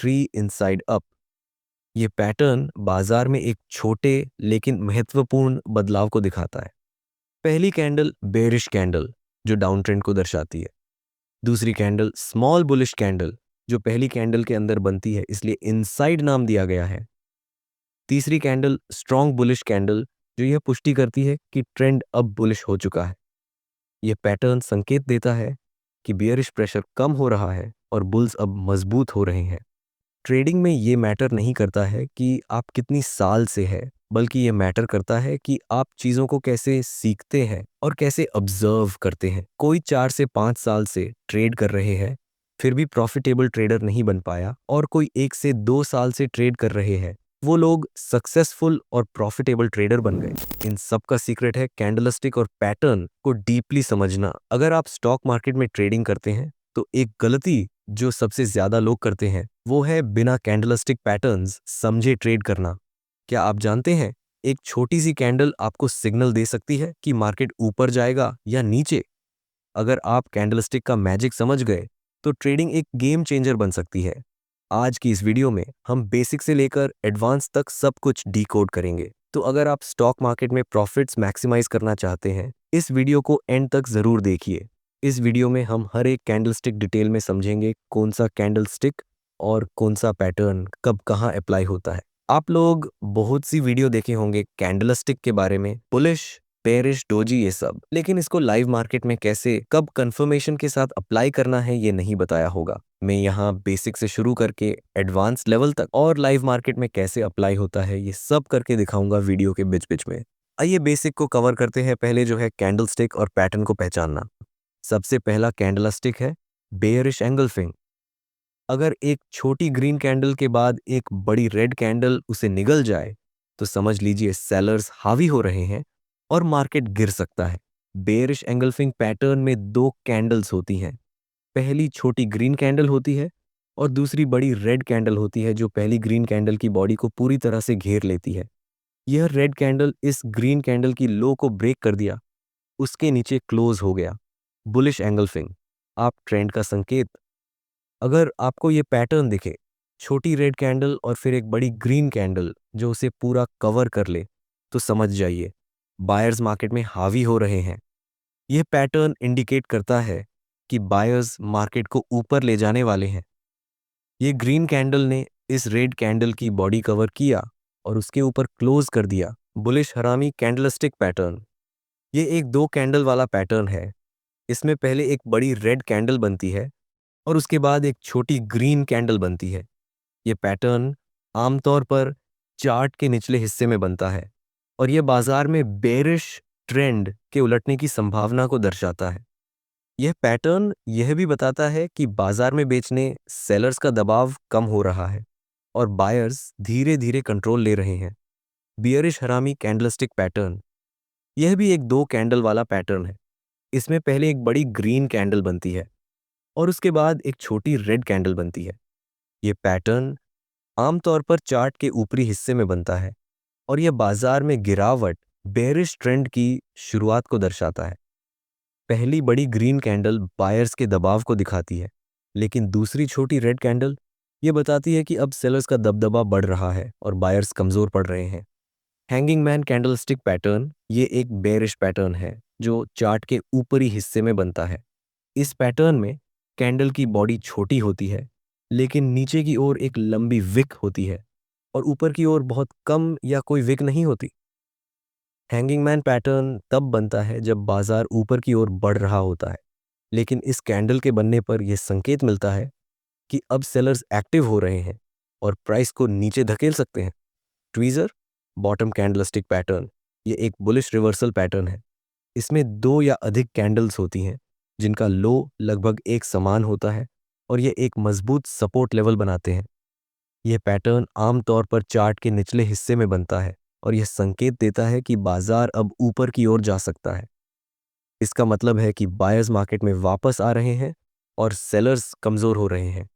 Three inside up. ये pattern बाजार में एक छोटे लेकिन महत्वपूर्ण बदलाव को दिखाता है। पहली कैंडल बेरिश कैंडल जो डाउन ट्रेंड को दर्शाती है। दूसरी कैंडल स्मॉल बुलिश कैंडल जो पहली कैंडल के अंदर बनती है, इसलिए इनसाइड नाम दिया गया है। तीसरी कैंडल स्ट्रॉन्ग बुलिश कैंडल जो यह पुष्टि करती है कि ट्रेंड अब बुलिश हो चुका है। यह पैटर्न संकेत देता है कि बियरिश प्रेशर कम हो रहा है और बुल्स अब मजबूत हो रहे हैं। ट्रेडिंग में ये मैटर नहीं करता है कि आप कितनी साल से है, बल्कि ये मैटर करता है कि आप चीज़ों को कैसे सीखते हैं और कैसे ऑब्जर्व करते हैं। कोई 4 से 5 साल से ट्रेड कर रहे हैं फिर भी प्रॉफिटेबल ट्रेडर नहीं बन पाया, और कोई 1 से 2 साल से ट्रेड कर रहे हैं, वो लोग सक्सेसफुल और प्रॉफिटेबल ट्रेडर बन गए। इन सब का सीक्रेट है कैंडलस्टिक और पैटर्न को डीपली समझना। अगर आप स्टॉक मार्केट में ट्रेडिंग करते हैं तो एक गलती जो सबसे ज्यादा लोग करते हैं वो है बिना कैंडलस्टिक पैटर्न्स समझे ट्रेड करना। क्या आप जानते हैं एक छोटी सी कैंडल आपको सिग्नल दे सकती है कि मार्केट ऊपर जाएगा या नीचे? अगर आप कैंडलस्टिक का मैजिक समझ गए तो ट्रेडिंग एक गेम चेंजर बन सकती है। आज की इस वीडियो में हम बेसिक से लेकर एडवांस तक सब कुछ डीकोड करेंगे। तो अगर आप स्टॉक मार्केट में प्रॉफिट्स मैक्सिमाइज करना चाहते हैं, इस वीडियो को एंड तक जरूर देखिए। इस वीडियो में हम हर एक कैंडलस्टिक डिटेल में समझेंगे कौन सा कैंडलस्टिक और कौन सा पैटर्न कब कहाँ अप्लाई होता है। आप लोग बहुत सी वीडियो देखे होंगे कैंडलस्टिक के बारे में, बुलिश, बेरिश, डोजी, ये सब, लेकिन इसको लाइव मार्केट में कैसे कब कंफर्मेशन के साथ अप्लाई करना है ये नहीं बताया होगा। मैं यहाँ बेसिक से शुरू करके एडवांस लेवल तक और लाइव मार्केट में कैसे अप्लाई होता है ये सब करके दिखाऊंगा वीडियो के बीच बीच में। आइए बेसिक को कवर करते हैं। पहले जो है कैंडलस्टिक और पैटर्न को पहचानना। सबसे पहला कैंडलस्टिक है बेयरिश एंगल्फिंग। अगर एक छोटी ग्रीन कैंडल के बाद एक बड़ी रेड कैंडल उसे निगल जाए तो समझ लीजिए सेलर्स हावी हो रहे हैं और मार्केट गिर सकता है। बेयरिश एंगल्फिंग पैटर्न में दो कैंडल्स होती हैं। पहली छोटी ग्रीन कैंडल होती है और दूसरी बड़ी रेड कैंडल होती है जो पहली ग्रीन कैंडल की बॉडी को पूरी तरह से घेर लेती है। यह रेड कैंडल इस ग्रीन कैंडल की लो को ब्रेक कर दिया, उसके नीचे क्लोज हो गया। बुलिश एंगल्फिंग, आप ट्रेंड का संकेत। अगर आपको ये पैटर्न दिखे, छोटी रेड कैंडल और फिर एक बड़ी ग्रीन कैंडल जो उसे पूरा कवर कर ले, तो समझ जाइए बायर्स मार्केट में हावी हो रहे हैं। यह पैटर्न इंडिकेट करता है कि बायर्स मार्केट को ऊपर ले जाने वाले हैं। ये ग्रीन कैंडल ने इस रेड कैंडल की बॉडी कवर किया और उसके ऊपर क्लोज कर दिया। बुलिश हरामी कैंडलस्टिक पैटर्न, ये एक दो कैंडल वाला पैटर्न है। इसमें पहले एक बड़ी रेड कैंडल बनती है और उसके बाद एक छोटी ग्रीन कैंडल बनती है। यह पैटर्न आमतौर पर चार्ट के निचले हिस्से में बनता है और यह बाजार में बेरिश ट्रेंड के उलटने की संभावना को दर्शाता है। यह पैटर्न यह भी बताता है कि बाजार में बेचने सेलर्स का दबाव कम हो रहा है और बायर्स धीरे धीरे कंट्रोल ले रहे हैं। बियरिश हरामी कैंडलस्टिक पैटर्न, यह भी एक दो कैंडल वाला पैटर्न है। इसमें पहले एक बड़ी ग्रीन कैंडल बनती है और उसके बाद एक छोटी रेड कैंडल बनती है। यह पैटर्न आमतौर पर चार्ट के ऊपरी हिस्से में बनता है और यह बाजार में गिरावट, बेरिश ट्रेंड की शुरुआत को दर्शाता है। पहली बड़ी ग्रीन कैंडल बायर्स के दबाव को दिखाती है, लेकिन दूसरी छोटी रेड कैंडल ये बताती है कि अब सेलर्स का दबदबा बढ़ रहा है और बायर्स कमजोर पड़ रहे हैं। हैंगिंग मैन कैंडलस्टिक पैटर्न, ये एक बेरिश पैटर्न है जो चार्ट के ऊपरी हिस्से में बनता है। इस पैटर्न में कैंडल की बॉडी छोटी होती है, लेकिन नीचे की ओर एक लंबी विक होती है और ऊपर की ओर बहुत कम या कोई विक नहीं होती। हैंगिंग मैन पैटर्न तब बनता है जब बाजार ऊपर की ओर बढ़ रहा होता है, लेकिन इस कैंडल के बनने पर यह संकेत मिलता है कि अब सेलर्स एक्टिव हो रहे हैं और प्राइस को नीचे धकेल सकते हैं। ट्वीजर बॉटम कैंडलस्टिक पैटर्न, ये एक बुलिश रिवर्सल पैटर्न है। इसमें दो या अधिक कैंडल्स होती हैं जिनका लो लगभग एक समान होता है और ये एक मजबूत सपोर्ट लेवल बनाते हैं। यह पैटर्न आमतौर पर चार्ट के निचले हिस्से में बनता है और यह संकेत देता है कि बाजार अब ऊपर की ओर जा सकता है। इसका मतलब है कि बायर्स मार्केट में वापस आ रहे हैं और सेलर्स कमजोर हो रहे हैं।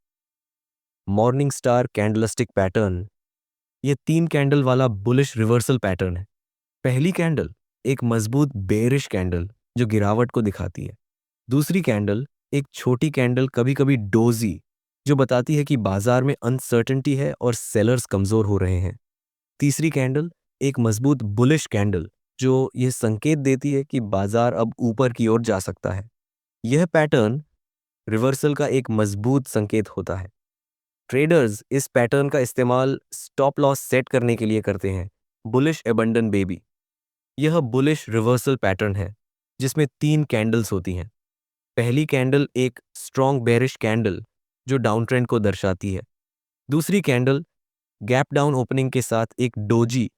मॉर्निंग स्टार कैंडलस्टिक पैटर्न, ये तीन कैंडल वाला बुलिश रिवर्सल पैटर्न है। पहली कैंडल एक मजबूत बेरिश कैंडल जो गिरावट को दिखाती है। दूसरी कैंडल एक छोटी कैंडल, कभी कभी डोजी, जो बताती है कि बाजार में अनसर्टेनिटी है और सेलर्स कमजोर हो रहे हैं। तीसरी कैंडल एक मजबूत बुलिश कैंडल, जो यह संकेत देती है कि बाजार अब ऊपर की ओर जा सकता है। यह पैटर्न रिवर्सल का एक मजबूत संकेत होता है। ट्रेडर्स इस पैटर्न का इस्तेमाल स्टॉप लॉस सेट करने के लिए करते हैं। बुलिश एबंडन बेबी, यह बुलिश रिवर्सल पैटर्न है जिसमें 3 कैंडल्स होती हैं। पहली कैंडल एक स्ट्रॉन्ग बेरिश कैंडल जो डाउन ट्रेंड को दर्शाती है। दूसरी कैंडल गैप डाउन ओपनिंग के साथ एक डोजी,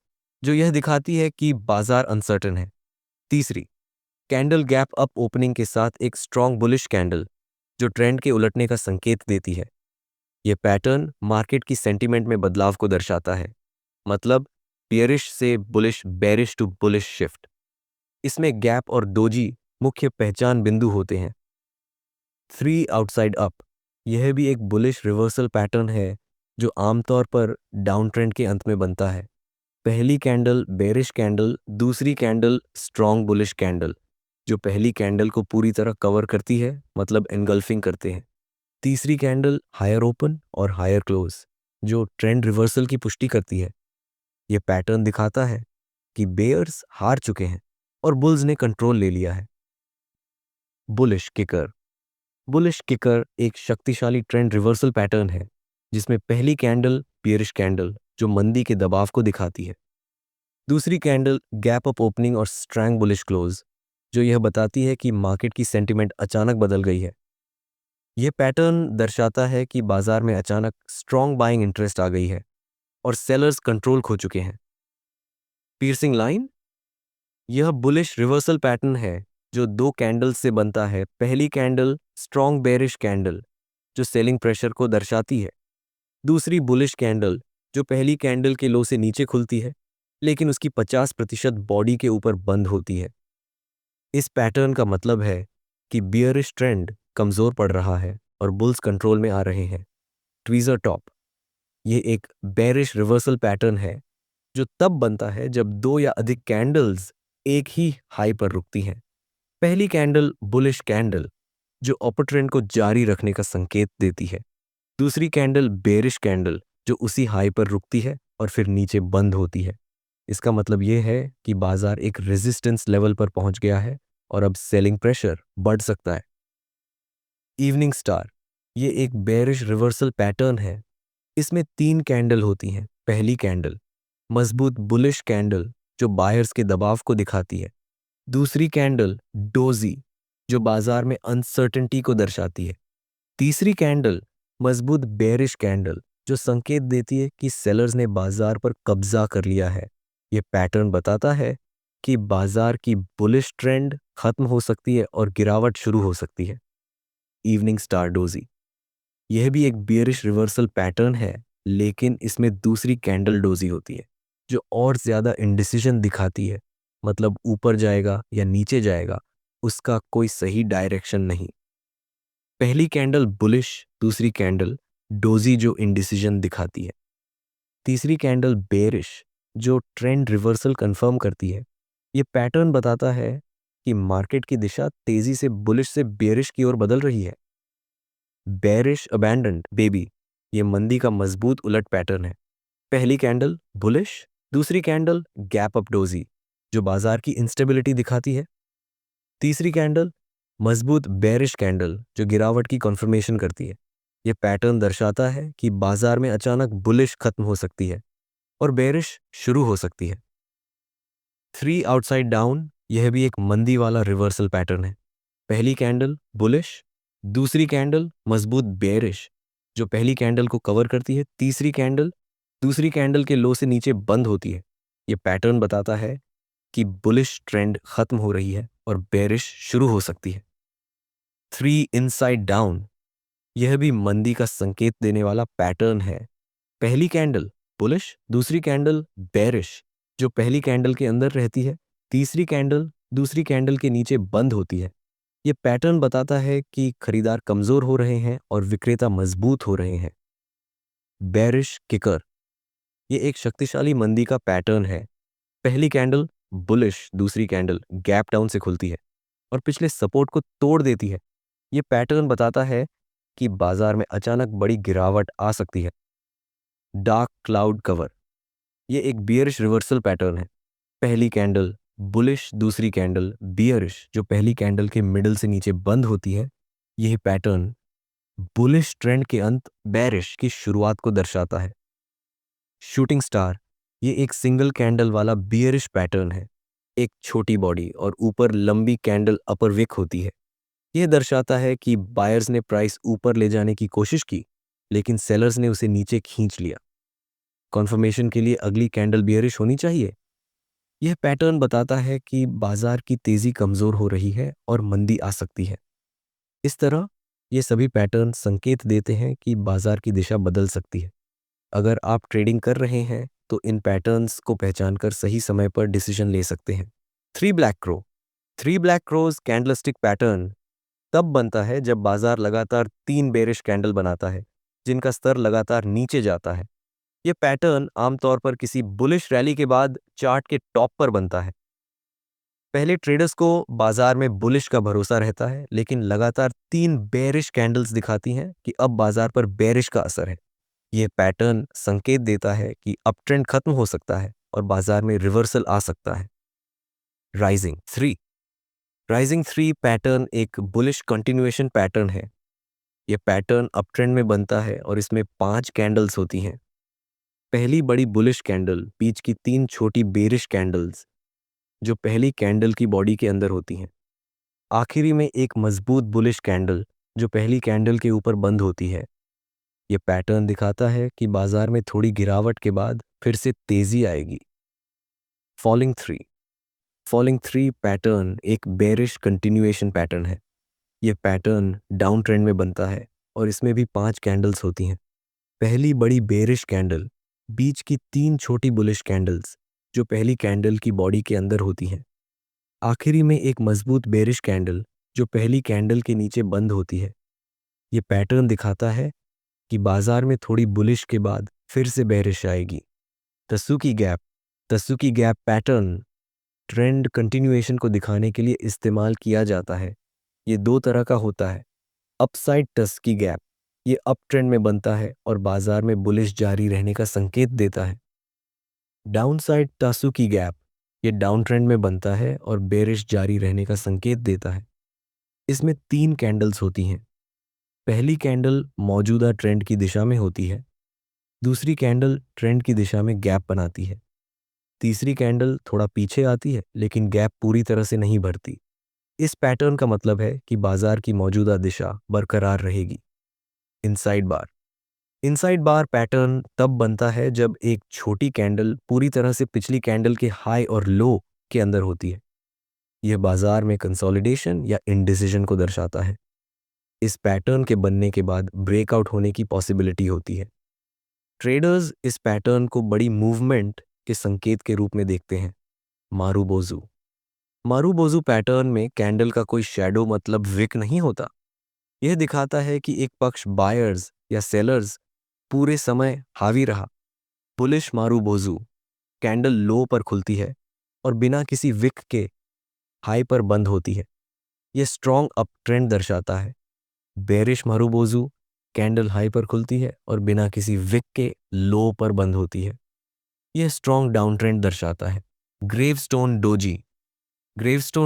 जो यह दिखाती है कि बाजार अनसर्टन है। तीसरी कैंडल गैप अप ओपनिंग के साथ एक स्ट्रॉन्ग बुलिश कैंडल जो ट्रेंड के उलटने का संकेत देती है। यह पैटर्न मार्केट की सेंटीमेंट में बदलाव को दर्शाता है, मतलब बियरिश से bullish, bearish to bullish shift. इसमें गैप और डोजी मुख्य पहचान बिंदु होते हैं। 3 आउटसाइड अप, यह भी एक बुलिश रिवर्सल पैटर्न है जो आमतौर पर डाउन ट्रेंड के अंत में बनता है। पहली कैंडल बेरिश कैंडल, दूसरी कैंडल स्ट्रॉन्ग बुलिश कैंडल जो पहली कैंडल को पूरी तरह कवर करती है, मतलब एनगल्फिंग करते हैं। तीसरी कैंडल हायर ओपन और हायर क्लोज जो ट्रेंड रिवर्सल की पुष्टि करती है। यह पैटर्न दिखाता है कि बेयर्स हार चुके हैं और बुल्स ने कंट्रोल ले लिया है। बुलिश किकर, बुलिश किकर एक शक्तिशाली ट्रेंड रिवर्सल पैटर्न है जिसमें पहली कैंडल बियरिश कैंडल जो मंदी के दबाव को दिखाती है। दूसरी कैंडल गैप अप ओपनिंग और स्ट्रॉन्ग बुलिश क्लोज जो यह बताती है कि मार्केट की सेंटीमेंट अचानक बदल गई है। यह पैटर्न दर्शाता है कि बाजार में अचानक स्ट्रॉन्ग बाइंग इंटरेस्ट आ गई है और सेलर्स कंट्रोल खो चुके हैं। पियर्सिंग लाइन, यह बुलिश रिवर्सल पैटर्न है जो 2 कैंडल्स से बनता है। पहली कैंडल स्ट्रॉन्ग बेरिश कैंडल जो सेलिंग प्रेशर को दर्शाती है। दूसरी बुलिश कैंडल जो पहली कैंडल के लो से नीचे खुलती है लेकिन उसकी 50% बॉडी के ऊपर बंद होती है। इस पैटर्न का मतलब है कि बियरिश ट्रेंड कमजोर पड़ रहा है और बुल्स कंट्रोल में आ रहे हैं। ट्वीजर टॉप, ये एक बेरिश रिवर्सल पैटर्न है जो तब बनता है जब 2 या अधिक कैंडल्स एक ही हाई पर रुकती हैं। पहली कैंडल बुलिश कैंडल जो अपर ट्रेंड को जारी रखने का संकेत देती है। दूसरी कैंडल बेरिश कैंडल जो उसी हाई पर रुकती है और फिर नीचे बंद होती है। इसका मतलब यह है कि बाजार एक रेजिस्टेंस लेवल पर पहुंच गया है और अब सेलिंग प्रेशर बढ़ सकता है। इवनिंग स्टार, ये एक बेरिश रिवर्सल पैटर्न है। इसमें 3 कैंडल होती हैं। पहली कैंडल मजबूत बुलिश कैंडल जो बायर्स के दबाव को दिखाती है। दूसरी कैंडल डोजी जो बाजार में अनसर्टेनिटी को दर्शाती है। तीसरी कैंडल मजबूत बेरिश कैंडल जो संकेत देती है कि सेलर्स ने बाजार पर कब्जा कर लिया है। यह पैटर्न बताता है कि बाजार की बुलिश ट्रेंड खत्म हो सकती है और गिरावट शुरू हो सकती है। इवनिंग स्टार डोजी, यह भी एक बियरिश रिवर्सल पैटर्न है लेकिन इसमें दूसरी कैंडल डोजी होती है जो और ज्यादा इंडिसीजन दिखाती है, मतलब ऊपर जाएगा या नीचे जाएगा, उसका कोई सही डायरेक्शन नहीं। पहली कैंडल बुलिश, दूसरी कैंडल डोजी जो इंडिसीजन दिखाती है। तीसरी कैंडल बेरिश जो ट्रेंड रिवर्सल कंफर्म करती है। यह पैटर्न बताता है कि मार्केट की दिशा तेजी से बुलिश से बेरिश की ओर बदल रही है। बेरिश अबैंडन्ड बेबी, यह मंदी का मजबूत उलट पैटर्न है। पहली कैंडल बुलिश, दूसरी कैंडल गैप अप डोजी जो बाजार की इंस्टेबिलिटी दिखाती है। तीसरी कैंडल मजबूत बेरिश कैंडल जो गिरावट की कॉन्फर्मेशन करती है। यह पैटर्न दर्शाता है कि बाजार में अचानक बुलिश खत्म हो सकती है और बेरिश शुरू हो सकती है। 3 आउटसाइड डाउन, यह भी एक मंदी वाला रिवर्सल पैटर्न है। पहली कैंडल बुलिश, दूसरी कैंडल मजबूत बेरिश जो पहली कैंडल को कवर करती है। तीसरी कैंडल दूसरी कैंडल के लो से नीचे बंद होती है। यह पैटर्न बताता है कि बुलिश ट्रेंड खत्म हो रही है और बेरिश शुरू हो सकती है। 3 इनसाइड डाउन, यह भी मंदी का संकेत देने वाला पैटर्न है। पहली कैंडल बुलिश, दूसरी कैंडल बेरिश जो पहली कैंडल के अंदर रहती है। तीसरी कैंडल दूसरी कैंडल के नीचे बंद होती है। यह पैटर्न बताता है कि खरीदार कमजोर हो रहे हैं और विक्रेता मजबूत हो रहे हैं। बेरिश किकर, यह एक शक्तिशाली मंदी का पैटर्न है। पहली कैंडल बुलिश, दूसरी कैंडल गैप डाउन से खुलती है और पिछले सपोर्ट को तोड़ देती है। यह पैटर्न बताता है कि बाजार में अचानक बड़ी गिरावट आ सकती है। डार्क क्लाउड कवर, ये एक बियरिश रिवर्सल पैटर्न है। पहली कैंडल बुलिश, दूसरी कैंडल बियरिश, जो पहली कैंडल के मिडल से नीचे बंद होती है। यह पैटर्न बुलिश ट्रेंड के अंत, बेरिश की शुरुआत को दर्शाता है। शूटिंग स्टार, ये एक सिंगल कैंडल वाला बियरिश पैटर्न है। एक छोटी बॉडी और ऊपर लंबी कैंडल अपर विक होती है। यह दर्शाता है कि बायर्स ने प्राइस ऊपर ले जाने की कोशिश की, लेकिन सेलर्स ने उसे नीचे खींच लिया। कॉन्फर्मेशन के लिए अगली कैंडल बियरिश होनी चाहिए। यह पैटर्न बताता है कि बाजार की तेजी कमजोर हो रही है और मंदी आ सकती है। इस तरह ये सभी पैटर्न संकेत देते हैं कि बाजार की दिशा बदल सकती है। अगर आप ट्रेडिंग कर रहे हैं तो इन पैटर्न्स को पहचानकर सही समय पर डिसीजन ले सकते हैं। Three black crows candlestick pattern तब बनता है जब बाजार लगातार 3 बेरिश कैंडल बनाता है, जिनका स्तर लगातार नीचे जाता है। यह पैटर्न आमतौर पर किसी बुलिश रैली के बाद चार्ट के टॉप पर बनता है। पहले ट्रेडर्स को बाजार में बुलिश का भरोसा रहता है, लेकिन लगातार 3 बेरिश कैंडल्स दिखाती हैं कि अब बाजार पर बेरिश का असर है। यह पैटर्न संकेत देता है कि अप ट्रेंड खत्म हो सकता है और बाजार में रिवर्सल आ सकता है। राइजिंग थ्री पैटर्न एक बुलिश कंटिन्यूएशन पैटर्न है। यह पैटर्न अप ट्रेंड में बनता है और इसमें 5 कैंडल्स होती हैं। पहली बड़ी बुलिश कैंडल, बीच की 3 छोटी बेरिश कैंडल्स जो पहली कैंडल की बॉडी के अंदर होती हैं। आखिरी में एक मजबूत बुलिश कैंडल जो पहली कैंडल के ऊपर बंद होती है। यह पैटर्न दिखाता है कि बाजार में थोड़ी गिरावट के बाद फिर से तेजी आएगी। फॉलिंग थ्री पैटर्न एक बेरिश कंटिन्यूएशन पैटर्न है। यह पैटर्न डाउन ट्रेंड में बनता है और इसमें भी 5 कैंडल्स होती हैं। पहली बड़ी बेरिश कैंडल, बीच की 3 छोटी बुलिश कैंडल्स जो पहली कैंडल की बॉडी के अंदर होती हैं। आखिरी में एक मजबूत बेरिश कैंडल जो पहली कैंडल के नीचे बंद होती है। यह पैटर्न दिखाता है कि बाजार में थोड़ी बुलिश के बाद फिर से बेरिश आएगी। तसुकी गैप पैटर्न ट्रेंड कंटिन्यूएशन को दिखाने के लिए इस्तेमाल किया जाता है। ये 2 तरह का होता है। अपसाइड तसुकी गैप, ये अप ट्रेंड में बनता है और बाजार में बुलिश जारी रहने का संकेत देता है। डाउनसाइड तासुकी गैप, ये डाउन ट्रेंड में बनता है और बेरिश जारी रहने का संकेत देता है। इसमें 3 कैंडल्स होती हैं। पहली कैंडल मौजूदा ट्रेंड की दिशा में होती है। दूसरी कैंडल ट्रेंड की दिशा में गैप बनाती है। तीसरी कैंडल थोड़ा पीछे आती है, लेकिन गैप पूरी तरह से नहीं भरती। इस पैटर्न का मतलब है कि बाजार की मौजूदा दिशा बरकरार रहेगी। इनसाइड बार पैटर्न तब बनता है जब एक छोटी कैंडल पूरी तरह से पिछली कैंडल के हाई और लो के अंदर होती है। यह बाजार में कंसोलिडेशन या इंडिसीजन को दर्शाता है। इस पैटर्न के बनने के बाद ब्रेकआउट होने की पॉसिबिलिटी होती है। ट्रेडर्स इस पैटर्न को बड़ी मूवमेंट के संकेत के रूप में देखते हैं। मारूबोजू पैटर्न में कैंडल का कोई शैडो मतलब विक नहीं होता। यह दिखाता है कि एक पक्ष बायर्स या सेलर्स पूरे समय हावी रहा। बुलिश मारूबोजू कैंडल लो पर खुलती है और बिना किसी विक के हाई पर बंद होती है। यह स्ट्रॉन्ग अप ट्रेंड दर्शाता है। बेरिश मारूबोजू कैंडल हाई पर खुलती है और बिना किसी विक के लो पर बंद होती है। यह स्ट्रॉन्ग डाउन ट्रेंड दर्शाता है। ग्रेवस्टोन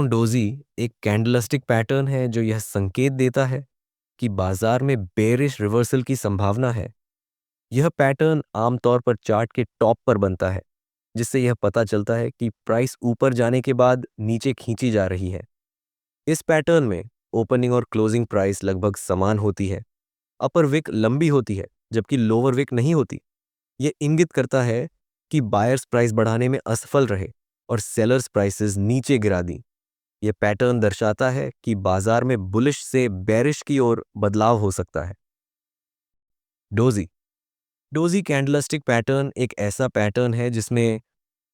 डोजी एक कैंडलस्टिक पैटर्न है जो यह संकेत देता है कि बाजार में बेरिश रिवर्सल की संभावना है। यह पैटर्न आमतौर पर चार्ट के टॉप पर बनता है, जिससे यह पता चलता है कि प्राइस ऊपर जाने के बाद नीचे खींची जा रही है। इस पैटर्न में ओपनिंग और क्लोजिंग प्राइस लगभग समान होती है। अपर विक लंबी होती है जबकि लोअर विक नहीं होती। यह इंगित करता है कि बायर्स प्राइस बढ़ाने में असफल रहे और सेलर्स प्राइसेस नीचे गिरा दी। यह पैटर्न दर्शाता है कि बाजार में बुलिश से बेरिश की ओर बदलाव हो सकता है। डोजी कैंडलस्टिक पैटर्न एक ऐसा पैटर्न है जिसमें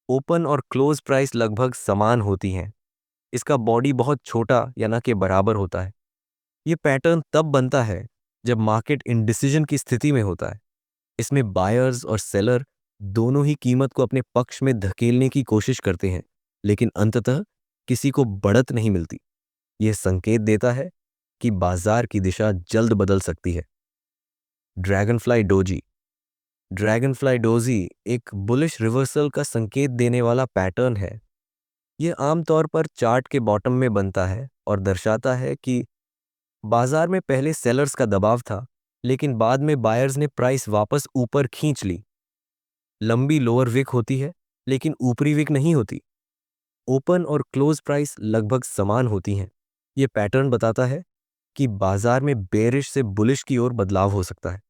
ओपन और क्लोज प्राइस लगभग समान होती हैं। इसका बॉडी बहुत छोटा या ना के बराबर होता है। यह पैटर्न तब बनता है जब मार्केट इंडिसीजन की स्थिति में होता है। इसमें बायर्स और सेलर दोनों ही कीमत को अपने पक्ष में धकेलने की कोशिश करते हैं, लेकिन अंततः किसी को बढ़त नहीं मिलती। यह संकेत देता है कि बाजार की दिशा जल्द बदल सकती है। Dragonfly doji. ड्रैगनफ्लाई डोजी एक बुलिश रिवर्सल का संकेत देने वाला पैटर्न है। यह आमतौर पर चार्ट के बॉटम में बनता है और दर्शाता है कि बाजार में पहले सेलर्स का दबाव था, लेकिन बाद में बायर्स ने प्राइस वापस ऊपर खींच ली। लंबी लोअर विक होती है, लेकिन ऊपरी विक नहीं होती। ओपन और क्लोज प्राइस लगभग समान होती हैं। यह पैटर्न बताता है कि बाजार में बेरिश से बुलिश की ओर बदलाव हो सकता है।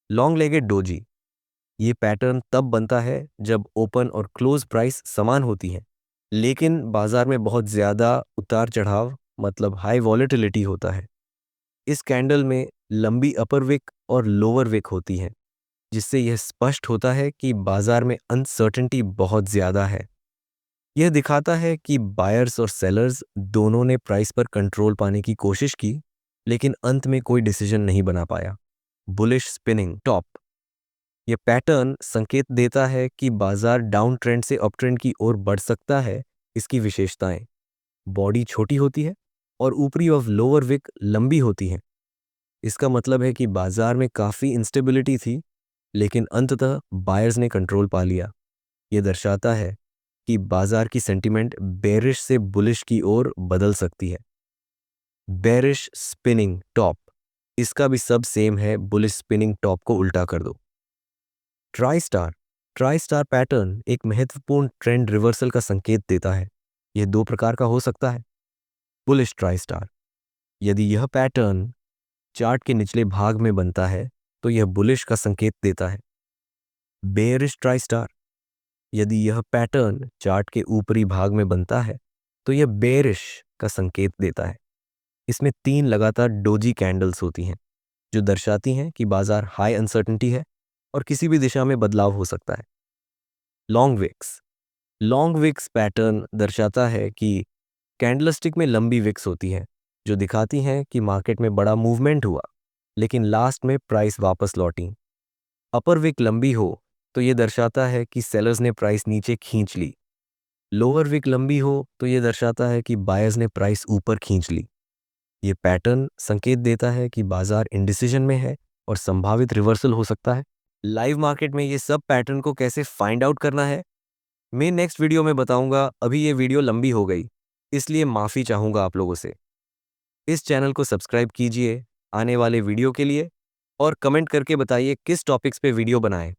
Long legged doji. ये पैटर्न तब बनता है जब ओपन और क्लोज प्राइस समान होती हैं, लेकिन बाजार में बहुत ज़्यादा उतार चढ़ाव मतलब हाई वॉलेटिलिटी होता है। इस कैंडल में लंबी अपर विक और लोअर विक होती हैं, जिससे यह स्पष्ट होता है कि बाजार में अनसर्टेनिटी बहुत ज़्यादा है। यह दिखाता है कि बायर्स और सेलर्स दोनों ने प्राइस पर कंट्रोल पाने की कोशिश की, लेकिन अंत में कोई डिसीजन नहीं बना पाया। Bullish spinning top. यह पैटर्न संकेत देता है कि बाजार डाउन ट्रेंड से अप ट्रेंड की ओर बढ़ सकता है। इसकी विशेषताएं: बॉडी छोटी होती है और ऊपरी और लोअर विक लंबी होती हैं। इसका मतलब है कि बाजार में काफ़ी इंस्टेबिलिटी थी, लेकिन अंततः बायर्स ने कंट्रोल पा लिया। यह दर्शाता है कि बाजार की सेंटिमेंट बेरिश से बुलिश की ओर बदल सकती है। Bearish spinning top. इसका भी सब सेम है, बुलिश स्पिनिंग टॉप को उल्टा कर दो। Try star. Try star pattern एक महत्वपूर्ण ट्रेंड रिवर्सल का संकेत देता है। यह दो प्रकार का हो सकता है। Bullish try star. यदि यह पैटर्न चार्ट के निचले भाग में बनता है तो यह बुलिश का संकेत देता है। Bearish try star. यदि यह पैटर्न चार्ट के ऊपरी भाग में बनता है तो यह बेयरिश का संकेत देता है। इसमें 3 लगातार डोजी कैंडल्स होती हैं, जो दर्शाती हैं कि बाजार हाई अनसर्टेनिटी है और किसी भी दिशा में बदलाव हो सकता है। Long wicks. Long wicks pattern दर्शाता है कि कैंडलस्टिक में लंबी विक्स होती हैं, जो दिखाती हैं कि मार्केट में बड़ा मूवमेंट हुआ, लेकिन लास्ट में प्राइस वापस लौटी। अपर विक लंबी हो तो यह दर्शाता है कि सेलर्स ने प्राइस नीचे खींच ली। लोअर विक लंबी हो तो यह दर्शाता है कि बायर्स ने प्राइस ऊपर खींच ली। ये पैटर्न संकेत देता है कि बाजार इंडिसीजन में है और संभावित रिवर्सल हो सकता है। लाइव मार्केट में ये सब पैटर्न को कैसे फाइंड आउट करना है, मैं नेक्स्ट वीडियो में बताऊंगा। अभी ये वीडियो लंबी हो गई, इसलिए माफ़ी चाहूँगा आप लोगों से। इस चैनल को सब्सक्राइब कीजिए आने वाले वीडियो के लिए और कमेंट करके बताइए किस टॉपिक्स पे वीडियो बनाएं।